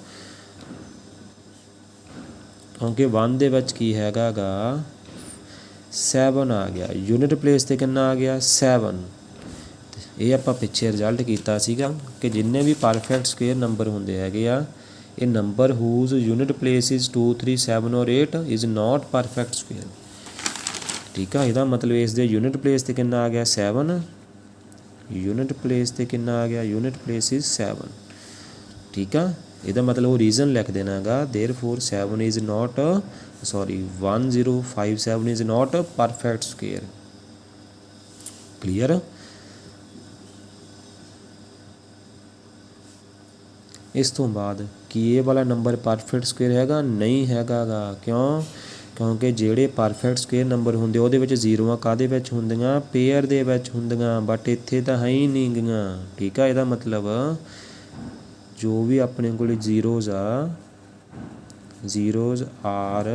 ਕਿਉਂਕਿ 1 ਦੇ ਵਿੱਚ ਕੀ ਹੈਗਾ ਗਾ 7 ਆ ਗਿਆ, ਯੂਨਿਟ ਪਲੇਸ 'ਤੇ ਕਿੰਨਾ ਆ ਗਿਆ 7। ਇਹ ਆਪਾਂ ਪਿੱਛੇ ਰਿਜ਼ਲਟ ਕੀਤਾ ਸੀਗਾ ਕਿ ਜਿੰਨੇ ਵੀ ਪਰਫੈਕਟ ਸਕੁਏਅਰ ਨੰਬਰ ਹੁੰਦੇ ਹੈਗੇ ਆ, ਇਹ number whose unit place is 2 3 7 ਔਰ 8 ਇਜ਼ ਨੋਟ ਪਰਫੈਕਟ ਸਕੁਏਅਰ, ਠੀਕ ਆ। ਇਹਦਾ ਮਤਲਬ ਇਸ ਦੇ ਯੂਨਿਟ ਪਲੇਸ 'ਤੇ ਕਿੰਨਾ ਆ ਗਿਆ 7, ਯੂਨਿਟ ਪਲੇਸ 'ਤੇ ਕਿੰਨਾ ਆ ਗਿਆ ਯੂਨਿਟ ਪਲੇਸ ਇਜ਼ 7, ਠੀਕ ਆ। ਇਹਦਾ ਮਤਲਬ ਉਹ ਰੀਜ਼ਨ ਲਿਖ ਦੇਣਾ ਗਾ ਦੇਅਰਫੋਰ 7 is not 1057 is not perfect square. Clear. ਇਸ ਤੋਂ ਬਾਅਦ ਕੀ ਇਹ ਵਾਲਾ ਨੰਬਰ ਪਰਫੈਕਟ ਸਕੁਏਅਰ ਹੈਗਾ ਨਹੀਂ ਹੈਗਾ ਗਾ, ਕਿਉਂ ਕਿਉਂਕਿ ਜਿਹੜੇ ਪਰਫੈਕਟ ਸਕੁਏਅਰ ਨੰਬਰ ਹੁੰਦੇ ਉਹਦੇ ਵਿੱਚ ਜ਼ੀਰੋਆਂ ਕਾਹਦੇ ਵਿੱਚ ਹੁੰਦੀਆਂ ਪੇਅਰ ਦੇ ਵਿੱਚ ਹੁੰਦੀਆਂ, ਬਟ ਇੱਥੇ ਤਾਂ ਹੈ ਹੀ ਨਹੀਂ ਗੀਆਂ, ਠੀਕ ਆ। ਇਹਦਾ ਮਤਲਬ जो भी अपने को zeros are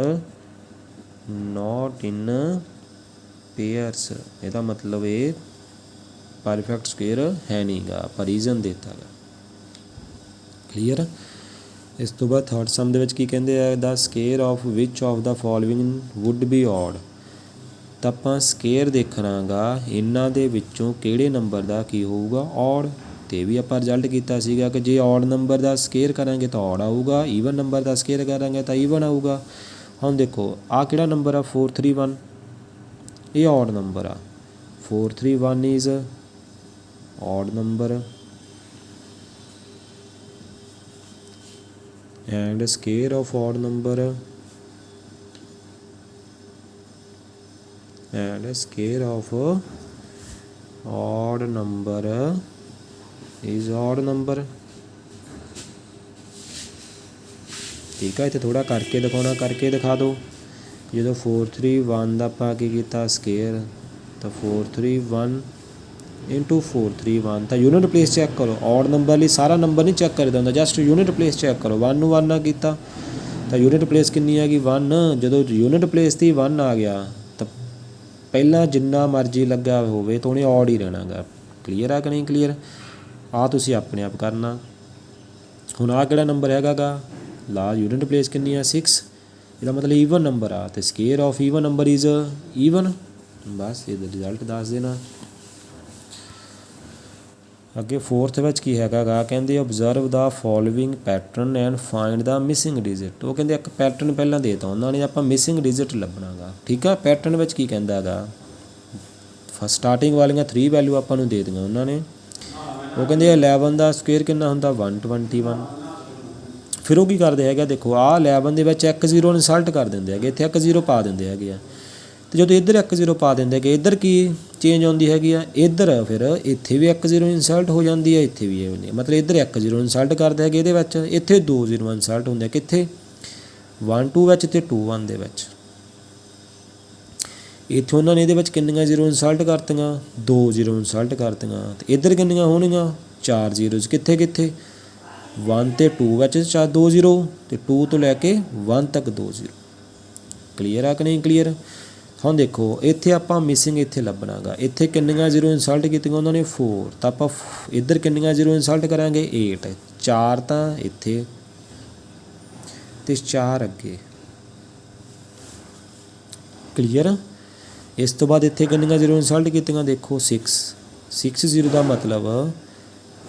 not in pairs, ਇਹਦਾ मतलब ਇਹ परफेक्ट स्क्वेयर है नहीं गा, पर रीजन देता गा। क्लीयर। इस तो बाद थर्ड सम ਦੇ ਵਿੱਚ ਕੀ ਕਹਿੰਦੇ ਆ, the square of which of the following would be odd. ਤਾਂ ਆਪਾਂ ਸਕੇਅਰ ਦੇਖਣਾ ਗਾ ਇਹਨਾਂ ਦੇ ਵਿੱਚੋਂ ਕਿਹੜੇ ਨੰਬਰ ਦਾ ਕੀ ਹੋਊਗਾ, ਔਡ। ਤੇ ਵੀ ਆਪਾਂ ਰਿਜ਼ਲਟ ਕੀਤਾ ਸੀਗਾ ਕਿ ਜੇ ਔਡ ਨੰਬਰ ਦਾ ਸਕੇਅਰ ਕਰਾਂਗੇ ਤਾਂ ਔਡ ਆਊਗਾ, ਈਵਨ ਨੰਬਰ ਦਾ ਸਕੇਅਰ ਕਰਾਂਗੇ ਤਾਂ ਈਵਨ ਆਊਗਾ। ਹੁਣ ਦੇਖੋ ਆਹ ਕਿਹੜਾ ਨੰਬਰ ਆ 431, ਇਹ ਔਡ ਨੰਬਰ ਆ। 431 is odd number and square of odd number and square of odd number is odd number। ठीक है, इत्थे थोड़ा करके दिखाना, करके दिखा दो। जो 431 का आपां की कीता स्केयर, तो 431 इंटू 431 तो यूनिट प्लेस चैक करो। ऑड नंबर लिए सारा नंबर नहीं चैक करदा हुंदा, जस्ट यूनिट प्लेस चैक करो। 1 ਨੂੰ 1 ਨਾਲ ਕੀਤਾ ਤਾਂ यूनिट प्लेस कितनी आ गई 1। ਜਦੋਂ यूनिट प्लेस ती 1 आ गया ਤਾਂ ਪਹਿਲਾਂ ਜਿੰਨਾ ਮਰਜ਼ੀ ਲੱਗਾ ਹੋਵੇ ਤਾਂ ਉਹਨੇ ਔਡ ਹੀ ਰਹਿਣਾ ਗਾ। ਕਲੀਅਰ ਆ ਕਿ ਨਹੀਂ ਕਲੀਅਰ? ਆ ਤੁਸੀਂ ਆਪਣੇ ਆਪ ਕਰਨਾ। ਹੁਣ ਆ ਕਿਹੜਾ ਨੰਬਰ ਹੈਗਾ ਗਾ, ਲਾ यूनिट प्लेस ਕਿੰਨੀ ਆ 6, ਇਹਦਾ ਮਤਲਬ ਈਵਨ ਨੰਬਰ ਆ ਤੇ square of even number is even. ਬਸ ਇਹਦਾ ਰਿਜ਼ਲਟ ਦੱਸ ਦੇਣਾ। ਅੱਗੇ फोर्थ ਵਿੱਚ ਕੀ ਹੈਗਾ ਗਾ, ਕਹਿੰਦੇ observe the following pattern and find the missing digit. ਉਹ ਕਹਿੰਦੇ ਇੱਕ ਪੈਟਰਨ ਪਹਿਲਾਂ ਦੇ ਤਾ ਉਹਨਾਂ ਨੇ, ਆਪਾਂ ਮਿਸਿੰਗ ਡਿਜਿਟ ਲੱਭਣਾ ਗਾ। ਠੀਕ ਆ, ਪੈਟਰਨ ਵਿੱਚ ਕੀ ਕਹਿੰਦਾ ਗਾ, ਸਟਾਰਟਿੰਗ ਵਾਲੀਆਂ 3 ਵੈਲਿਊ ਆਪਾਂ ਨੂੰ ਦੇ ਦਿੱਤੀਆਂ ਉਹਨਾਂ ਨੇ। ਉਹ ਕਹਿੰਦੇ 11 ਦਾ ਸਕੁਏਅਰ ਕਿੰਨਾ ਹੁੰਦਾ 121। ਫਿਰ ਉਹ ਕੀ ਕਰਦੇ ਹੈਗੇ, ਦੇਖੋ ਆਹ 11 ਦੇ ਵਿੱਚ 1 0 ਇਨਸਲਟ ਕਰ ਦਿੰਦੇ ਹੈਗੇ, ਇੱਥੇ 1 0 ਪਾ ਦਿੰਦੇ ਹੈਗੇ ਆ। ਤੇ ਜਦੋਂ ਇੱਧਰ 1 0 ਪਾ ਦਿੰਦੇ ਹੈਗੇ, ਇੱਧਰ ਕੀ ਚੇਂਜ ਆਉਂਦੀ ਹੈਗੀ ਆ, ਇੱਧਰ ਫਿਰ ਇੱਥੇ ਵੀ 1 0 ਇਨਸਲਟ ਹੋ ਜਾਂਦੀ ਹੈ, ਇੱਥੇ ਵੀ ਇਹ ਹੁੰਦੀ ਹੈ। ਮਤਲਬ ਇੱਧਰ 1 0 ਇਨਸਲਟ ਕਰਦੇ ਹੈਗੇ ਇਹਦੇ ਵਿੱਚ, ਇੱਥੇ 2 0 ਇਨਸਲਟ ਹੁੰਦੇ ਕਿੱਥੇ 1 2 ਵਿੱਚ ਤੇ 2 1 ਦੇ ਵਿੱਚ। ਇੱਥੇ ਉਹਨਾਂ ਨੇ ਇਹਦੇ ਵਿੱਚ ਕਿੰਨੀਆਂ 0 ਇਨਸਲਟ ਕਰਤੀਆਂ, 2 0 ਇਨਸਲਟ ਕਰਤੀਆਂ। ਤੇ ਇੱਧਰ ਕਿੰਨੀਆਂ ਹੋਣਗੀਆਂ 4 0 ਕਿੱਥੇ ਕਿੱਥੇ 1 ਤੇ 2 ਵਿੱਚ 2 0 ਤੇ 2 ਤੋਂ ਲੈ ਕੇ 1 ਤੱਕ 2 0। ਕਲੀਅਰ ਆ ਕਿ ਨਹੀਂ ਕਲੀਅਰ? ਹੁਣ ਦੇਖੋ ਇੱਥੇ ਆਪਾਂ ਮਿਸਿੰਗ ਇੱਥੇ ਲੱਭਣਾ ਗਾ। ਇੱਥੇ ਕਿੰਨੀਆਂ 0 ਇਨਸਲਟ ਕੀਤੀਆਂ ਉਹਨਾਂ ਨੇ 4, ਤਾਂ ਆਪਾਂ ਇੱਧਰ ਕਿੰਨੀਆਂ 0 ਇਨਸਲਟ ਕਰਾਂਗੇ 8। 4 ਤਾਂ ਇੱਥੇ ਤੇ 4 ਅੱਗੇ। ਕਲੀਅਰ? ਇਸ ਤੋਂ ਬਾਅਦ ਇੱਥੇ ਕਿੰਨੀਆਂ 0 ਇਨਸਲਟ ਕੀਤੀਆਂ ਦੇਖੋ 6 0 ਦਾ ਮਤਲਬ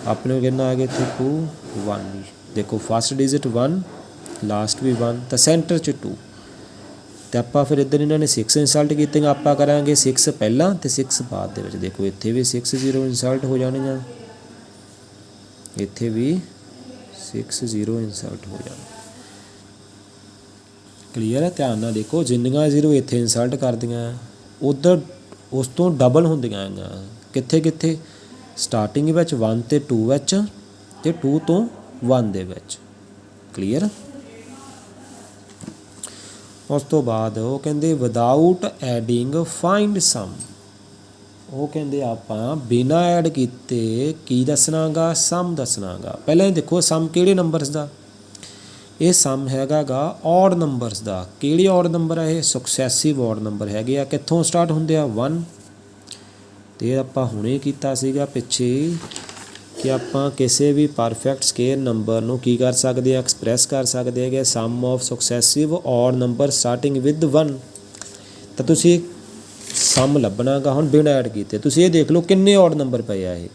ਆਪਣੇ ਕਿੰਨਾ ਆ ਗਿਆ ਇੱਥੇ 2 1। ਦੇਖੋ ਫਸਟ ਡਿਜਿਟ 1, ਲਾਸਟ ਵੀ 1, ਤਾਂ ਸੈਂਟਰ 'ਚ 2। ਤੇ ਆਪਾਂ ਫਿਰ ਇੱਧਰ ਇਹਨਾਂ ਨੇ 6 ਇਨਸਲਟ ਕੀਤੀਆਂ, ਆਪਾਂ ਕਰਾਂਗੇ 6 ਪਹਿਲਾਂ ਤੇ 6 ਬਾਅਦ ਦੇ ਵਿੱਚ। ਦੇਖੋ ਇੱਥੇ ਵੀ 6 0 ਇਨਸਲਟ ਹੋ ਜਾਣੀਆਂ, ਇੱਥੇ ਵੀ 6 0 ਇਨਸਲਟ ਹੋ ਜਾਣਾ। ਕਲੀਅਰ ਹੈ? ਧਿਆਨ ਨਾਲ ਦੇਖੋ ਜਿੰਨੀਆਂ 0 ਇੱਥੇ ਇਨਸਲਟ ਕਰਦੀਆਂ ਉੱਧਰ ਉਸ ਤੋਂ ਡਬਲ ਹੁੰਦੀਆਂ ਹੈਗੀਆਂ। ਕਿੱਥੇ ਕਿੱਥੇ ਸਟਾਰਟਿੰਗ ਵਿੱਚ 1 ਤੇ 2 ਵਿੱਚ ਤੇ 2 ਤੋਂ 1 ਦੇ ਵਿੱਚ। ਕਲੀਅਰ? ਉਸ ਤੋਂ ਬਾਅਦ ਉਹ ਕਹਿੰਦੇ ਵਿਦਆਊਟ ਐਡਿੰਗ ਫਾਈਂਡ ਸਮ। ਉਹ ਕਹਿੰਦੇ ਆਪਾਂ ਬਿਨਾਂ ਐਡ ਕੀਤੇ ਕੀ ਦੱਸਣਾ ਗਾ, ਸਮ ਦੱਸਣਾ ਗਾ। ਪਹਿਲਾਂ ਦੇਖੋ ਸਮ ਕਿਹੜੇ ਨੰਬਰਸ ਦਾ, ਇਹ ਸਮ ਹੈਗਾ ਗਾ ਔਡ ਨੰਬਰਸ ਦਾ। ਕਿਹੜੇ ਔਡ ਨੰਬਰ ਆ ਇਹ, ਸੁਕਸੈਸਿਵ ਔਡ ਨੰਬਰ ਹੈਗੇ ਆ। ਕਿੱਥੋਂ ਸਟਾਰਟ ਹੁੰਦੇ ਆ 1। ਤੇ ਆਪਾਂ ਹੁਣੇ ਕੀਤਾ ਸੀਗਾ ਪਿੱਛੇ ਕਿ ਆਪਾਂ ਕਿਸੇ ਵੀ ਪਰਫੈਕਟ ਸਕੇਅਰ ਨੰਬਰ ਨੂੰ ਕੀ ਕਰ ਸਕਦੇ ਆ, ਐਕਸਪ੍ਰੈਸ ਕਰ ਸਕਦੇ ਹੈਗੇ sum of successive odd number starting with 1। ਤਾਂ ਤੁਸੀਂ ਸਮ ਲੱਭਣਾ ਗਾ ਹੁਣ ਬਿਨਾਂ ਐਡ ਕੀਤੇ। ਤੁਸੀਂ ਇਹ ਦੇਖ ਲਓ ਕਿੰਨੇ ਔਡ ਨੰਬਰ ਪਏ ਆ ਇਹ,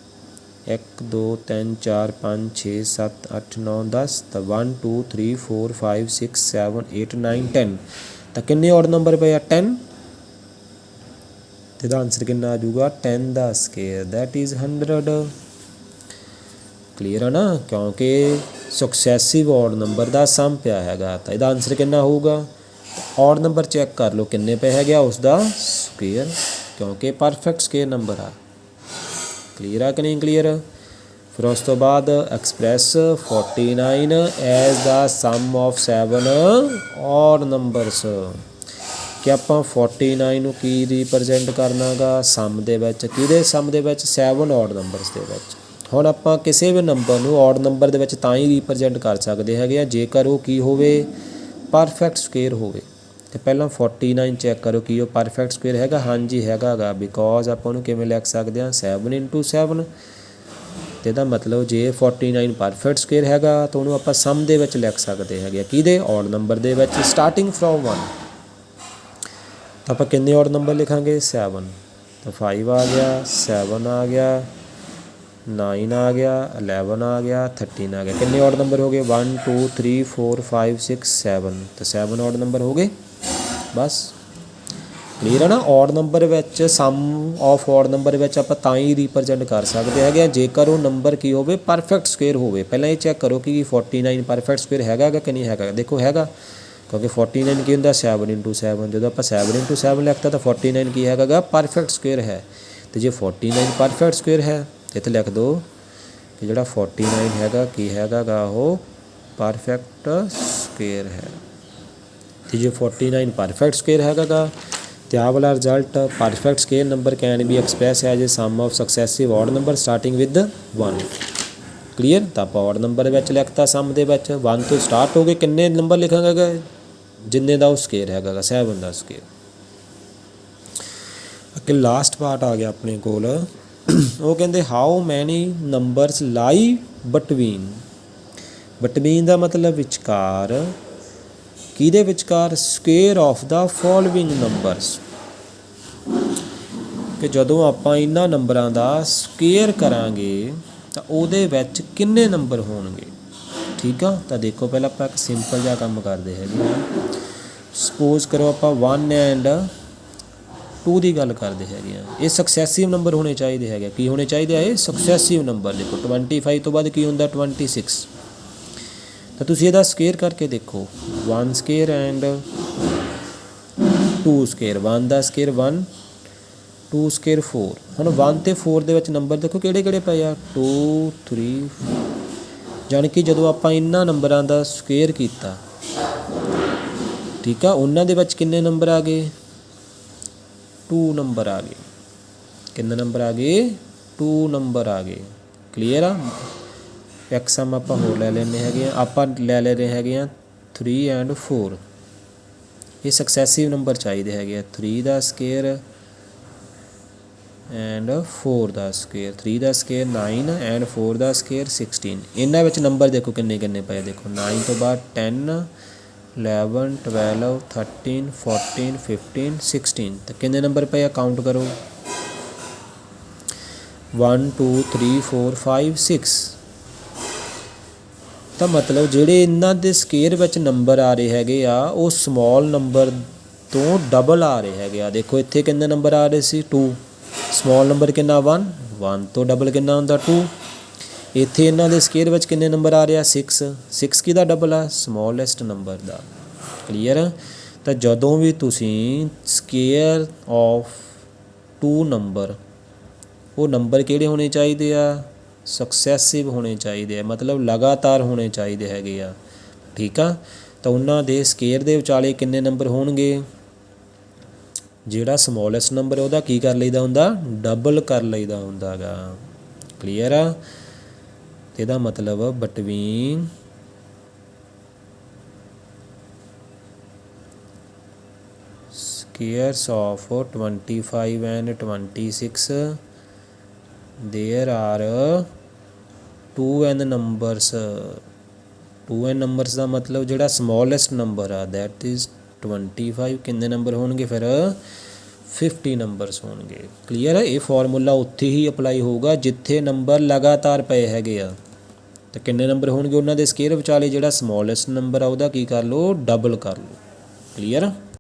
1 2 3 4 5 6 7 8 9 10। ਤਾਂ 1 2 3 4 5 6 7 8 9 10। ਤਾਂ ਕਿੰਨੇ ਔਡ ਨੰਬਰ ਪਏ ਆ 10। ਤੇ ਇਹਦਾ ਆਨਸਰ ਕਿੰਨਾ ਆ ਜਾਊਗਾ 10 ਦਾ ਸਕੇਅਰ, ਦੈਟ ਇਜ਼ 100। ਕਲੀਅਰ ਹੈ ਨਾ, ਕਿਉਂਕਿ ਸੁਕਸੈਸਿਵ ਔਡ ਨੰਬਰ ਦਾ ਸਮ ਪਿਆ ਹੈਗਾ। ਤਾਂ ਇਹਦਾ ਆਨਸਰ ਕਿੰਨਾ ਹੋਊਗਾ, ਔਡ ਨੰਬਰ ਚੈੱਕ ਕਰ ਲਓ ਕਿੰਨੇ ਪਏ ਹੈਗੇ ਆ, ਉਸ ਦਾ ਸਕੁਏਅਰ, ਕਿਉਂਕਿ ਪਰਫੈਕਟ ਸਕੇਅਰ ਨੰਬਰ ਆ। ਕਲੀਅਰ ਆ ਕਿ ਨਹੀਂ ਕਲੀਅਰ? ਫਿਰ ਉਸ ਤੋਂ ਬਾਅਦ express 49 as the sum of 7 odd numbers. ਕਿ ਆਪਾਂ 49 ਨੂੰ ਕੀ ਰਿਪਰਜੈਂਟ ਕਰਨਾ ਗਾ, ਸਮ ਦੇ ਵਿੱਚ। ਕਿਹਦੇ ਸਮ ਦੇ ਵਿੱਚ, 7 ਔਡ ਨੰਬਰਸ ਦੇ ਵਿੱਚ। ਹੁਣ ਆਪਾਂ ਕਿਸੇ ਵੀ ਨੰਬਰ ਨੂੰ ਔਡ ਨੰਬਰ ਦੇ ਵਿੱਚ ਤਾਂ ਹੀ ਰੀਪ੍ਰਜੈਂਟ ਕਰ ਸਕਦੇ ਹੈਗੇ ਆ ਜੇਕਰ ਉਹ ਕੀ ਹੋਵੇ, ਪਰਫੈਕਟ ਸਕੁਏਅਰ ਹੋਵੇ। ਤੇ ਪਹਿਲਾਂ 49 ਚੈੱਕ ਕਰੋ ਕੀ ਉਹ ਪਰਫੈਕਟ ਸਕੁਏਅਰ ਹੈਗਾ। ਹਾਂਜੀ ਹੈਗਾ ਗਾ, ਬਿਕੋਜ਼ ਆਪਾਂ ਉਹਨੂੰ ਕਿਵੇਂ ਲਿਖ ਸਕਦੇ ਹਾਂ 7 × 7। ਤੇ ਇਹਦਾ ਮਤਲਬ ਜੇ 49 ਪਰਫੈਕਟ ਸਕੁਏਅਰ ਹੈਗਾ ਤਾਂ ਉਹਨੂੰ ਆਪਾਂ ਸਮ ਦੇ ਵਿੱਚ ਲਿਖ ਸਕਦੇ ਹੈਗੇ ਕਿਹਦੇ, ਔਡ ਨੰਬਰ ਦੇ ਵਿੱਚ, ਸਟਾਰਟਿੰਗ ਫਰੋਮ 1। ਤਾਂ ਆਪਾਂ ਕਿੰਨੇ ਔਡ ਨੰਬਰ ਲਿਖਾਂਗੇ 7। ਤਾਂ 5 ਆ ਗਿਆ, 7 ਆ ਗਿਆ, 9 ਆ ਗਿਆ, 11 ਆ ਗਿਆ, 13 ਆ ਗਿਆ। ਕਿੰਨੇ ਔਡ ਨੰਬਰ ਹੋ ਗਏ 1 2 3 4 5 6 7। ਤਾਂ 7 ਔਡ ਨੰਬਰ ਹੋ ਗਏ। ਬਸ ਕਲੀਅਰ ਹੈ ਨਾ। ਔਡ ਨੰਬਰ ਵਿੱਚ ਸਮ ਆਫ ਔਡ ਨੰਬਰ ਵਿੱਚ ਆਪਾਂ ਤਾਂ ਹੀ ਰੀਪ੍ਰਜੈਂਟ ਕਰ ਸਕਦੇ ਹੈਗੇ ਆ ਜੇਕਰ ਉਹ ਨੰਬਰ ਕੀ ਹੋਵੇ, ਪਰਫੈਕਟ ਸਕੁਏਅਰ ਹੋਵੇ। ਪਹਿਲਾਂ ਇਹ ਚੈੱਕ ਕਰੋ ਕਿ 49 ਪਰਫੈਕਟ ਸਕੁਏਅਰ ਹੈਗਾ ਕਿ ਨਹੀਂ ਹੈਗਾ। ਦੇਖੋ ਹੈਗਾ, ਕਿਉਂਕਿ 49 ਕੀ ਹੁੰਦਾ 7 × 7। ਜਦੋਂ ਆਪਾਂ 7 × 7 ਲਿਖਤਾ ਤਾਂ 49 ਕੀ ਹੈਗਾ ਗਾ, ਪਰਫੈਕਟ ਸਕੁਏਅਰ ਹੈ। ਅਤੇ ਜੇ 49 ਪਰਫੈਕਟ ਸਕੁਏਅਰ ਹੈ ਇੱਥੇ ਲਿਖ ਦਿਓ ਕਿ ਜਿਹੜਾ 49 ਹੈਗਾ ਕੀ ਹੈਗਾ ਗਾ, ਉਹ ਪਰਫੈਕਟ ਸਕੁਏਅਰ ਹੈ। ਅਤੇ ਜੇ 49 ਪਰਫੈਕਟ ਸਕੁਏਅਰ ਹੈਗਾ ਗਾ ਤੇ ਆਹ ਵਾਲਾ result, perfect square number can be express as a sum of successive odd number starting with 1। Clear. ਤਾਂ ਆਪਾਂ ਔਡ ਨੰਬਰ ਵਿੱਚ ਲਿਖਤਾ ਸਮ ਦੇ ਵਿੱਚ 1 ਤੋਂ ਸਟਾਰਟ ਹੋ ਗਏ। ਕਿੰਨੇ ਨੰਬਰ ਲਿਖਾਂਗਾ ਗਾ, ਜਿੰਨੇ ਦਾ ਉਹ ਸਕੁਏਅਰ ਹੈਗਾ ਗਾ, 7 ਦਾ ਸਕੁਏਅਰ। ਅੱਗੇ ਲਾਸਟ ਪਾਰਟ ਆ ਗਿਆ ਆਪਣੇ ਕੋਲ। ਉਹ ਕਹਿੰਦੇ ਹਾਊ ਮੈਨੀ ਨੰਬਰਸ ਲਾਈ ਬਟਵੀਨ। ਬਟਵੀਨ ਦਾ ਮਤਲਬ ਵਿਚਕਾਰ, ਕਿਹਦੇ ਵਿਚਕਾਰ, square of the following numbers. ਕਿ ਜਦੋਂ ਆਪਾਂ ਇਹਨਾਂ ਨੰਬਰਾਂ ਦਾ ਸਕੁਏਅਰ ਕਰਾਂਗੇ ਤਾਂ ਉਹਦੇ ਵਿੱਚ ਕਿੰਨੇ ਨੰਬਰ ਹੋਣਗੇ। ਠੀਕ ਆ। ਤਾਂ ਦੇਖੋ ਪਹਿਲਾਂ ਆਪਾਂ ਇੱਕ ਸਿੰਪਲ ਜਿਹਾ ਕੰਮ ਕਰਦੇ ਹੈਗੇ ਆ। ਸਪੋਜ਼ ਕਰੋ ਆਪਾਂ 1 ਐਂਡ 2 ਦੀ ਗੱਲ ਕਰਦੇ ਹੈਗੇ ਆ। ਇਹ ਸਕਸੈਸਿਵ ਨੰਬਰ ਹੋਣੇ ਚਾਹੀਦੇ ਹੈਗੇ। ਕੀ ਹੋਣੇ ਚਾਹੀਦੇ ਆ, ਇਹ ਸਕਸੈਸਿਵ ਨੰਬਰ। ਦੇਖੋ 25 ਤੋਂ ਬਾਅਦ ਕੀ ਹੁੰਦਾ 26। ਤਾਂ ਤੁਸੀਂ ਇਹਦਾ ਸਕੁਏਅਰ ਕਰਕੇ ਦੇਖੋ 1 square and 2 square. 1 the square 1, 2 square 4। ਹੁਣ 1 ਅਤੇ 4 ਦੇ ਵਿੱਚ ਨੰਬਰ ਦੇਖੋ ਕਿਹੜੇ ਕਿਹੜੇ ਪਏ ਆ 2 3 4। ਜਾਣੀ ਕਿ ਜਦੋਂ ਆਪਾਂ ਇਹਨਾਂ ਨੰਬਰਾਂ ਦਾ ਸਕੁਏਅਰ ਕੀਤਾ, ਠੀਕ ਆ, ਉਹਨਾਂ ਦੇ ਵਿੱਚ ਕਿੰਨੇ ਨੰਬਰ ਆ ਗਏ 2 ਨੰਬਰ ਆ ਗਏ। ਕਿੰਨੇ ਨੰਬਰ ਆ ਗਏ 2 ਨੰਬਰ ਆ ਗਏ। ਕਲੀਅਰ ਆ। ਇੱਕ ਸਮ ਆਪਾਂ ਹੋਰ ਲੈ ਲੈਂਦੇ ਹੈਗੇ ਆ। ਆਪਾਂ ਲੈ ਰਹੇ ਹੈਗੇ ਆ 3 ਐਂਡ 4। ਇਹ ਸਕਸੈਸਿਵ ਨੰਬਰ ਚਾਹੀਦੇ ਹੈਗੇ ਆ। 3 ਦਾ ਸਕੁਏਅਰ ਐਂਡ 4 ਦਾ ਸਕੁਏਅਰ। 3 ਦਾ ਸਕੁਏਅਰ 9 ਐਂਡ 4 ਦਾ ਸਕੁਏਅਰ 16। ਇਹਨਾਂ ਵਿੱਚ ਨੰਬਰ ਦੇਖੋ ਕਿੰਨੇ ਕਿੰਨੇ ਪਏ। ਦੇਖੋ 9 ਤੋਂ ਬਾਅਦ 10 11 12 13 14 15 16। ਤਾਂ ਕਿੰਨੇ ਨੰਬਰ ਪਏ ਆ, ਕਾਊਂਟ ਕਰੋ 1 2 3 4 5 6। ਤਾਂ ਮਤਲਬ ਜਿਹੜੇ ਇਹਨਾਂ ਦੇ ਸਕੁਏਅਰ ਵਿੱਚ ਨੰਬਰ ਆ ਰਹੇ ਹੈਗੇ ਆ ਉਹ ਸਮੋਲ ਨੰਬਰ ਤੋਂ ਡਬਲ ਆ ਰਹੇ ਹੈਗੇ ਆ। ਦੇਖੋ ਇੱਥੇ ਕਿੰਨੇ ਨੰਬਰ ਆ ਰਹੇ ਸੀ 2। ਸਮੋਲ ਨੰਬਰ ਕਿੰਨਾ 1, 1 ਤੋਂ ਡਬਲ ਕਿੰਨਾ ਹੁੰਦਾ 2। ਇੱਥੇ ਇਹਨਾਂ ਦੇ ਸਕੁਏਅਰ ਵਿੱਚ ਕਿੰਨੇ ਨੰਬਰ ਆ ਰਿਹਾ 6। 6 ਕਿਹਦਾ ਡਬਲ ਆ, ਸਮੋਲੈਸਟ ਨੰਬਰ ਦਾ। ਕਲੀਅਰ। ਤਾਂ ਜਦੋਂ ਵੀ ਤੁਸੀਂ ਸਕੁਏਅਰ ਆਫ 2 ਨੰਬਰ, ਉਹ ਨੰਬਰ ਕਿਹੜੇ ਹੋਣੇ ਚਾਹੀਦੇ ਆ, ਸਕਸੈਸਿਵ ਹੋਣੇ ਚਾਹੀਦੇ ਆ, ਮਤਲਬ ਲਗਾਤਾਰ ਹੋਣੇ ਚਾਹੀਦੇ ਹੈਗੇ ਆ। ਠੀਕ ਆ। ਤਾਂ ਉਹਨਾਂ ਦੇ ਸਕੁਏਅਰ ਦੇ ਵਿਚਾਲੇ ਕਿੰਨੇ ਨੰਬਰ ਹੋਣਗੇ, ਜਿਹੜਾ ਸਮੋਲੈਸਟ ਨੰਬਰ ਉਹਦਾ ਕੀ ਕਰ ਲਈਦਾ ਹੁੰਦਾ, ਡਬਲ ਕਰ ਲਈਦਾ ਹੁੰਦਾ ਗਾ। ਕਲੀਅਰ ਆ। ਇਹਦਾ ਮਤਲਬ between squares of 25 and 26 there are 2n numbers। 2n numbers ਦਾ ਮਤਲਬ ਜਿਹੜਾ ਸਮੋਲੈਸਟ ਨੰਬਰ ਆ ਦੈਟ ਇਜ਼ 25। ਕਿੰਨੇ ਨੰਬਰ ਹੋਣਗੇ ਫਿਰ 50 ਨੰਬਰਸ ਹੋਣਗੇ। ਕਲੀਅਰ ਹੈ। ਇਹ ਫਾਰਮੂਲਾ ਉੱਥੇ ਹੀ ਅਪਲਾਈ ਹੋਊਗਾ ਜਿੱਥੇ ਨੰਬਰ ਲਗਾਤਾਰ ਪਏ ਹੈਗੇ ਆ। ਤਾਂ ਕਿੰਨੇ ਨੰਬਰ ਹੋਣਗੇ ਉਹਨਾਂ ਦੇ ਸਕੁਏਅਰ ਵਿਚਾਲੇ, ਜਿਹੜਾ ਸਮੋਲੈਸਟ ਨੰਬਰ ਆ ਉਹਦਾ ਕੀ ਕਰ ਲਓ, ਡਬਲ ਕਰ ਲਓ। ਕਲੀਅਰ।